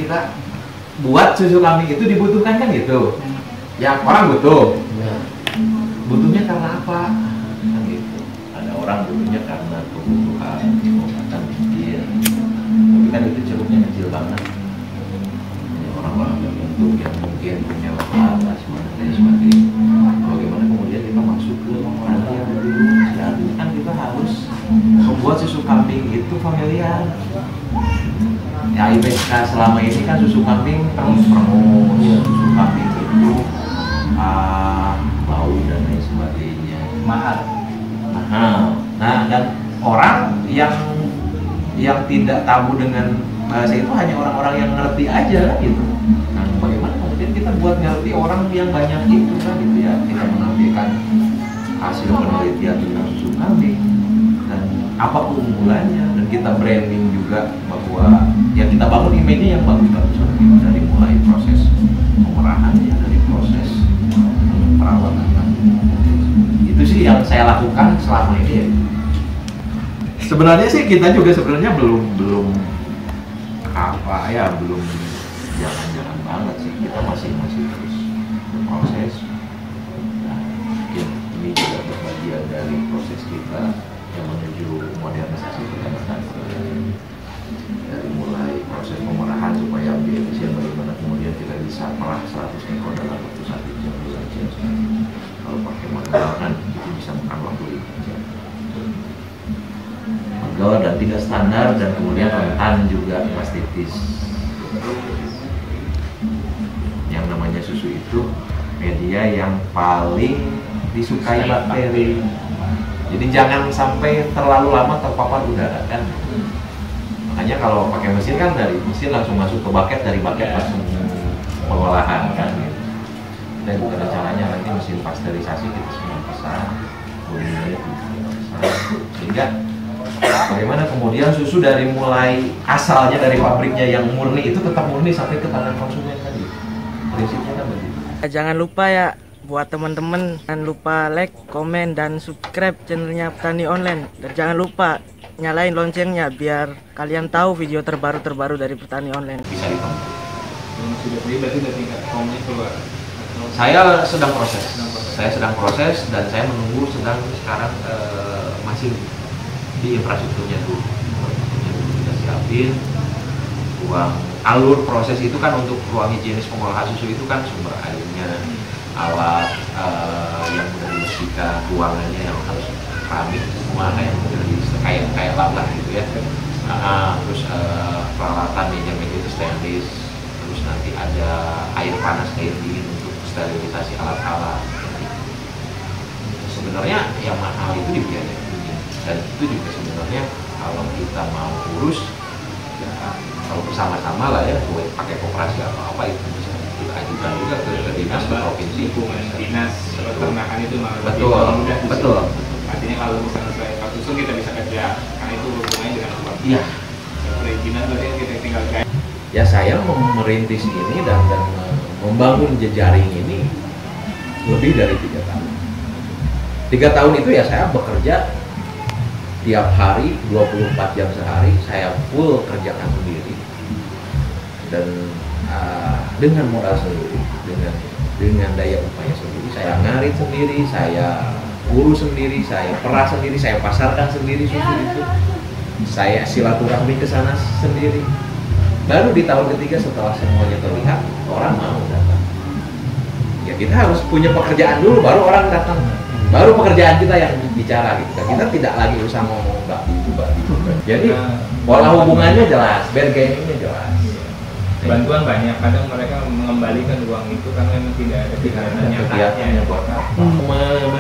kita buat susu kambing itu dibutuhkan kan gitu. Ya orang butuh. Butuhnya karena apa? Kan gitu. Ada orang butuhnya karena kebutuhan pengobatan bikin. Tapi kan itu ceruknya kecil banget. Orang-orang tertentu yang mungkin punya lahan dan sebagainya. Bagaimana kemudian kita masuk ke pengolahan yang kan kita harus membuat susu kambing itu familiar. Ya IPK selama ini kan susu kambing perengus, susu kambing itu bau dan lain sebagainya, mahal. Nah, dan orang yang tidak tabu dengan bahasa itu hanya orang-orang yang ngerti aja gitu. Nah, bagaimana kemudian kita buat ngerti orang yang banyak itu kan gitu ya, kita menampilkan hasil penelitian tentang susu kambing dan apa keunggulannya, dan kita branding juga bahwa ya kita bangun image-nya yang bagus-bagus dari mulai proses pemerahannya, dari proses perawatan. Itu sih yang saya lakukan selama ini ya. Sebenarnya sih kita juga sebenarnya belum jangan banget sih, kita masih terus berproses. Nah, ini juga bagian dari proses kita yang menuju modernisasi peternakan, dari mulai proses pemerahan supaya lebih efisien, bagaimana kemudian kita bisa merah 100 ekor dalam waktu 1 jam 2 jam. Kalau pakai manual kan itu bisa makan waktu 5 jam. Manual dan tidak standar, dan kemudian rentan juga mastitis. Yang namanya susu itu media yang paling disukai bakteri. Jadi jangan sampai terlalu lama terpapar udara kan. Makanya kalau pakai mesin kan dari mesin langsung masuk ke bucket, dari bucket langsung pengolahan kan gitu. Dan juga rencananya nanti mesin pasteurisasi kita semua pesan, volumenya kita pesan. Sehingga bagaimana kemudian susu dari mulai asalnya dari pabriknya yang murni itu tetap murni sampai ke tangan konsumen tadi. Prinsipnya kan begitu. Jangan lupa ya buat teman-teman, jangan lupa like, komen, dan subscribe channelnya Petani Online. Dan jangan lupa nyalain loncengnya biar kalian tahu video terbaru dari Petani Online. Bisa ditempuh. Sudah beli berarti udah tingkat formnya keluar. Saya sedang proses dan saya menunggu sekarang masih di infrastrukturnya dulu. Kita siapin ruang alur proses itu kan, untuk ruang higienis pengolahan susu itu kan sumber airnya, alat yang mudah dibersihkan, ruangannya yang harus keramik semua kayak lab lah gitu ya. Terus peralatan meja-meja itu stainless, terus nanti ada air panas, air dingin untuk sterilisasi alat-alat. Sebenarnya yang mahal itu di biaya, dan itu juga sebenarnya kalau kita mau urus ya, kalau bersama-sama lah ya, pakai koperasi atau apa itu bisa kita ajukan juga ke dinas, ke provinsi, dinas peternakan itu betul. Artinya kalau misalnya selain Pak Susu kita bisa kerja, karena itu hubungannya dengan apa? Iya. Perizinan berarti kita tinggal kayak. Ya saya merintis ini dan membangun jejaring ini lebih dari 3 tahun. 3 tahun itu ya saya bekerja tiap hari 24 jam sehari, saya full kerjakan sendiri dan dengan modal sendiri, dengan daya upaya sendiri. Saya ngarit sendiri, saya urus sendiri, saya perah sendiri, saya pasarkan sendiri susu itu, saya silaturahmi ke sana sendiri. Baru di tahun ketiga setelah semuanya terlihat, orang mau datang. Ya kita harus punya pekerjaan dulu, baru orang datang. Baru pekerjaan kita yang bicara gitu. Kita tidak lagi usah ngomong mbak itu. Jadi pola hubungannya jelas, bargainingnya jelas. Bantuan banyak, kadang mereka mengembalikan uang itu karena memang tidak ada kegiatannya buat apa?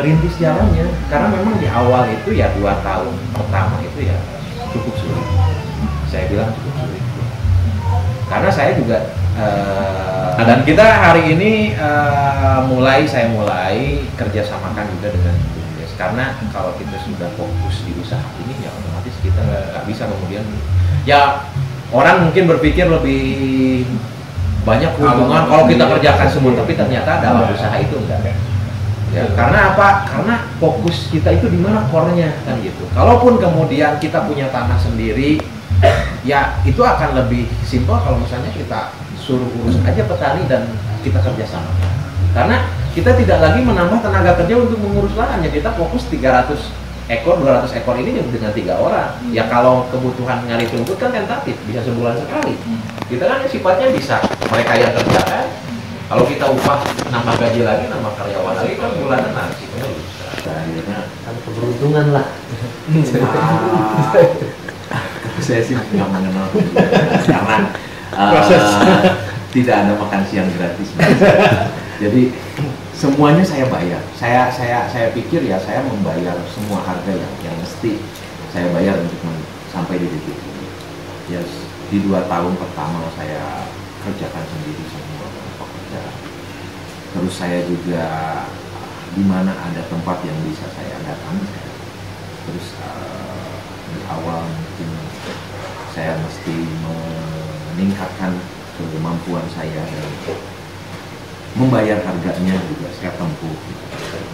Merintis jalannya, karena memang di awal itu ya 2 tahun pertama itu ya cukup sulit. Saya bilang cukup sulit. Karena saya juga dan kita hari ini saya mulai kerjasamakan juga dengan BUMDes, karena kalau kita sudah fokus di usaha ini ya otomatis kita nggak bisa kemudian ya orang mungkin berpikir lebih banyak keuntungan kalau kita kerjakan semua, tapi ternyata dalam usaha itu enggak. Ya, karena apa? Karena fokus kita itu di mana core-nya kan gitu. Kalaupun kemudian kita punya tanah sendiri, ya itu akan lebih simpel kalau misalnya kita suruh urus aja petani dan kita kerjasama. Karena kita tidak lagi menambah tenaga kerja untuk mengurus lahannya, kita fokus 300 ekor, 200 ekor ini dengan 3 orang. Ya kalau kebutuhan ngarit rumput kan tentatif, bisa sebulan sekali. Kita kan sifatnya bisa mereka yang kerjakan. Kalau kita upah nambah gaji lagi, nambah karyawan lagi kan bulanan nanti. Akhirnya kan keberuntungan lah. Saya sih nggak mengenal karena tidak ada makan siang gratis. Jadi semuanya saya bayar. Saya pikir ya saya membayar semua harga yang mesti saya bayar untuk sampai di titik ini. Ya di 2 tahun pertama saya kerjakan sendiri semua pekerjaan. Terus saya juga di mana ada tempat yang bisa saya datangi. Terus di awal mungkin saya mesti meningkatkan kemampuan saya dan membayar harganya juga saya tempuh.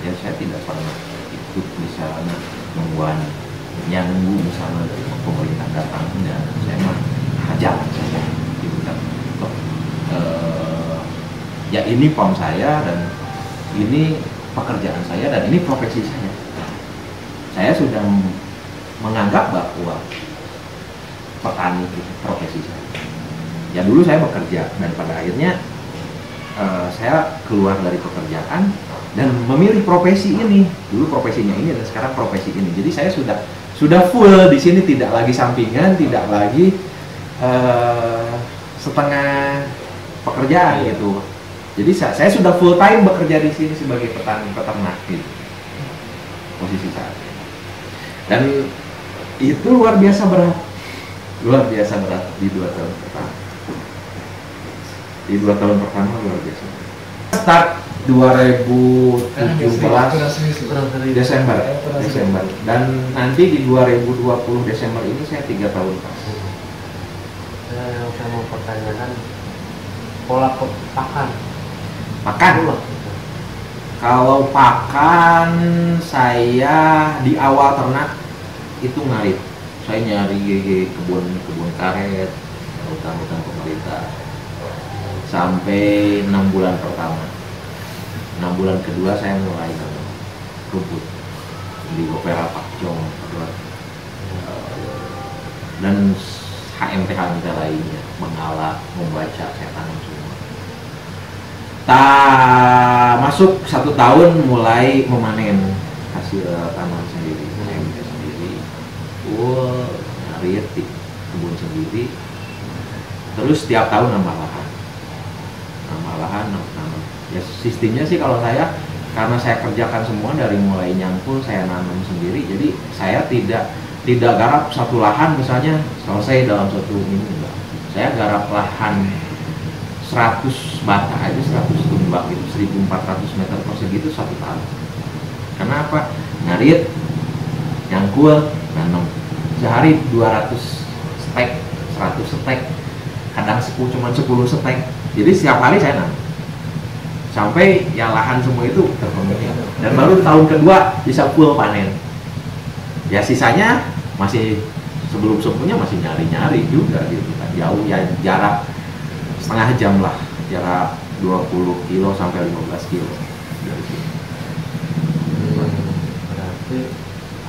Ya saya tidak pernah ikut misalnya nunggu misalnya dari pemerintah datang, dan saya mah jalan saja gitu kan. Ya ini pom saya dan ini pekerjaan saya dan ini profesi saya. Saya sudah menganggap bahwa petani itu profesi saya. Ya dulu saya bekerja dan pada akhirnya saya keluar dari pekerjaan dan memilih profesi ini. Dulu profesinya ini dan sekarang profesi ini. Jadi saya sudah full di sini, tidak lagi sampingan, tidak lagi setengah pekerjaan gitu. Jadi saya sudah full time bekerja di sini sebagai petani peternak gitu. Posisi saat ini. Dan itu luar biasa berat di 2 tahun pertama. Di 2 tahun pertama luar biasa. Start 2017 Desember dan nanti di 2020 Desember ini saya 3 tahun pas. Saya mau pertanyakan pola pakan. Kalau pakan saya di awal ternak itu ngarit. Saya nyari kebun karet, hutan pemerintah. Sampai 6 bulan pertama. 6 bulan kedua saya mulai rumput di Opera Pakcong dan HMT lainnya, mengalah, membaca, saya tanam semua. Masuk 1 tahun mulai memanen hasil tanaman sendiri, HMT sendiri, ngarit di kebun sendiri. Terus tiap tahun nambah lahan. Ya sistemnya sih kalau saya, karena saya kerjakan semua dari mulai nyangkul, saya nanam sendiri, jadi saya tidak garap satu lahan misalnya selesai dalam 1 minggu, enggak. Saya garap lahan 100 bata aja, 100 tumbak itu 1400 meter persegi itu 1 tahun. Kenapa? Ngarit, nyangkul, nanam. Sehari 200 stek, 100 stek, kadang cuma 10 stek. Jadi setiap hari saya nanam sampai yang lahan semua itu terpenuhi, dan baru tahun kedua bisa full panen. Ya sisanya masih sebelumnya masih nyari juga gitu kan, jauh ya, jarak setengah jam lah, jarak 20 kilo sampai 15 kilo dari sini. Berarti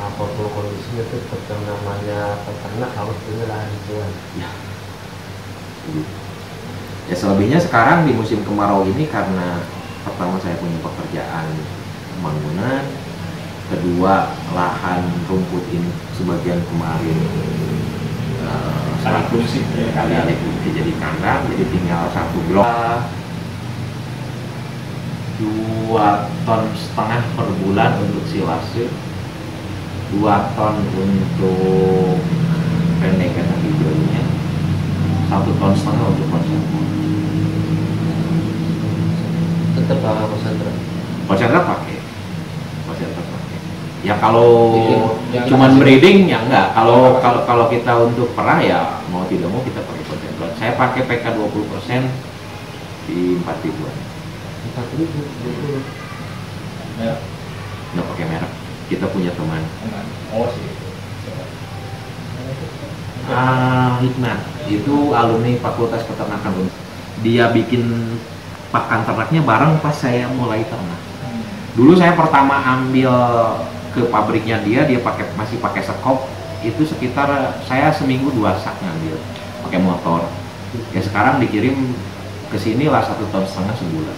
apapun kondisinya itu tetap namanya peternak harus punya lahan hijauan. Ya selebihnya sekarang di musim kemarau ini, karena pertama saya punya pekerjaan pembangunan, kedua lahan rumput ini sebagian kemarin alih fungsi jadi kandang, jadi tinggal 1 blok 2,5 ton per bulan untuk silase, 2 ton untuk pendekan hijaunya, 1,5 ton untuk konsentrat. Tetap Konsentrat pakai. Ya kalau cuman breeding ya enggak. Kalau kita untuk perah ya mau tidak mau kita pakai konsentrat. Saya pakai PK 20% di 4 ribuan. 4 ribu. Ya. Nggak pakai merek. Kita punya teman. Oh sih. Hikmat. Itu alumni Fakultas Peternakan. Dia bikin pakan ternaknya bareng pas saya mulai ternak. Dulu saya pertama ambil ke pabriknya dia masih pakai sekop. Itu sekitar saya seminggu 2 sak ngambil pakai motor. Ya sekarang dikirim ke sini lah 1,5 tahun sebulan.